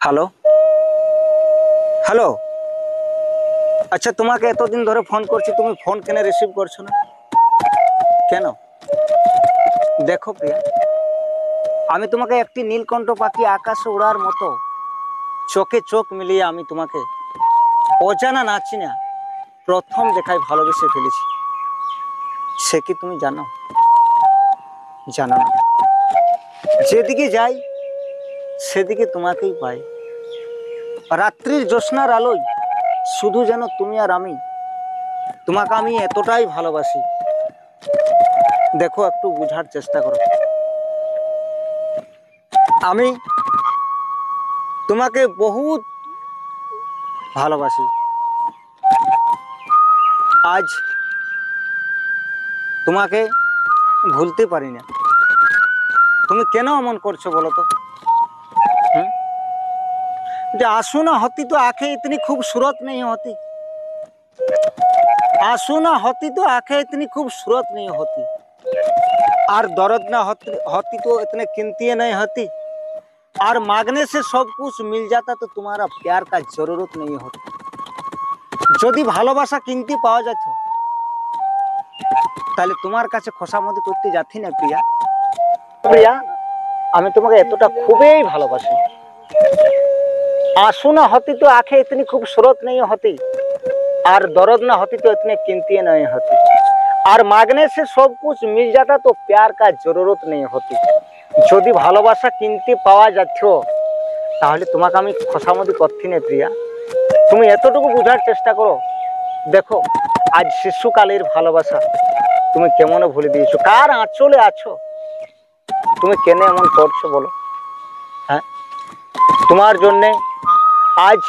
Hello hello. আচ্ছা, তোমাকে এতদিন ধরে ফোন করছি, তুমি ফোন কেন রিসিভ করছো না? কেন? দেখো প্রিয়া, আমি তোমাকে একটি নীলকণ্ঠ পাখি আকাশে ওড়ার মতো চোখে চোখ মিলিয়ে আমি তোমাকে অজানা নাচি না প্রথম দেখায় ভালোবেসে ফেলেছি। সে কি তুমি জানো? জানো না। যেদিকে যাই সেদিকে তোমাকেই পাই। রাত্রির জ্যোৎস্নার আলোয় শুধু যেন তুমি আর আমি। তোমাকে আমি এতটাই ভালোবাসি। দেখো, একটু বোঝার চেষ্টা করো। আমি তোমাকে বহুত ভালোবাসি। আজ তোমাকে ভুলতে পারি না। তুমি কেন এমন করছো বলো তো? যে आंसू ना होती तो आंखें इतनी खूबसूरत नहीं होती। आंसू ना होती तो आंखें इतनी खूबसूरत नहीं होती। और दर्द ना होती तो इतने कीमती नहीं होती। और मांगने से सब कुछ मिल जाता तो तुम्हारा प्यार का जरूरत नहीं होती। যদি ভালোবাসা কিনতে পাওয়া যেত তাহলে তোমার কাছে খোসামদি করতে যাচ্ছি না প্রিয়া। প্রিয়া, আমি তোমাকে এতটা খুবই ভালোবাসি। आंसू ना होती तो आंखें इतनी खूबसूरत नहीं होती। और दर्द ना होती तो इतने कीमती नहीं होती। और मांगने से सब कुछ मिल जाता तो प्यार का जरूरत नहीं होती। যদি ভালোবাসা কিনতে পাওয়া যেত তাহলে তোমাকে আমি খোসামদি করছি না প্রিয়া। তুমি এতটুকু বোঝার চেষ্টা করো। দেখো, আজ শিশুকালের ভালোবাসা তুমি কেমন ভুলে দিয়েছো, কার আঁচলে আছো। তুমি কেন এমন করছো বলো? হ্যাঁ, তোমার জন্যে আজ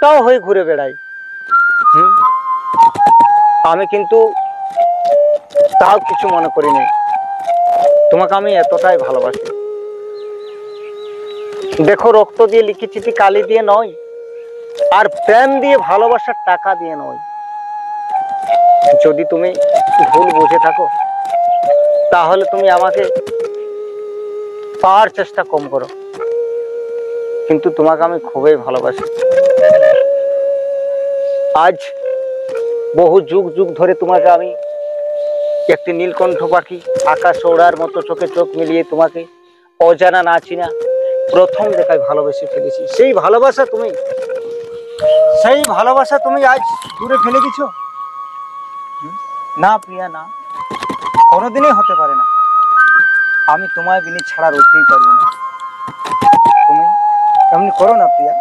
টাও হয়ে ঘুরে বেড়াই। আমি কিন্তু তাও কিছু মনে করিনি। তোমাকে আমি এতটাই ভালোবাসি। দেখো, রক্ত দিয়ে লিখিচিঠি কালি দিয়ে নয়, আর প্রেম দিয়ে ভালোবাসার টাকা দিয়ে নয়। যদি তুমি ভুল বুঝে থাকো তাহলে তুমি আমাকে পাওয়ার চেষ্টা কম করো। কিন্তু তোমাকে আমি খুবই ভালোবাসি। আজ বহু যুগ যুগ ধরে তোমাকে আমি একটি নীলকণ্ঠ পাখি আকাশ ওড়ার মতো চোখে চোখ মিলিয়ে তোমাকে অজানা নাচি না প্রথম দেখায় ভালোবেসে ফেলেছি। সেই ভালোবাসা তুমি আজ দূরে ফেলে দিছো। না প্রিয়া, না, কোনোদিনই হতে পারে না। আমি তোমায় বিনি ছাড়া রইতেই পারবো না। তুমি এমনি করো না প্রিয়া।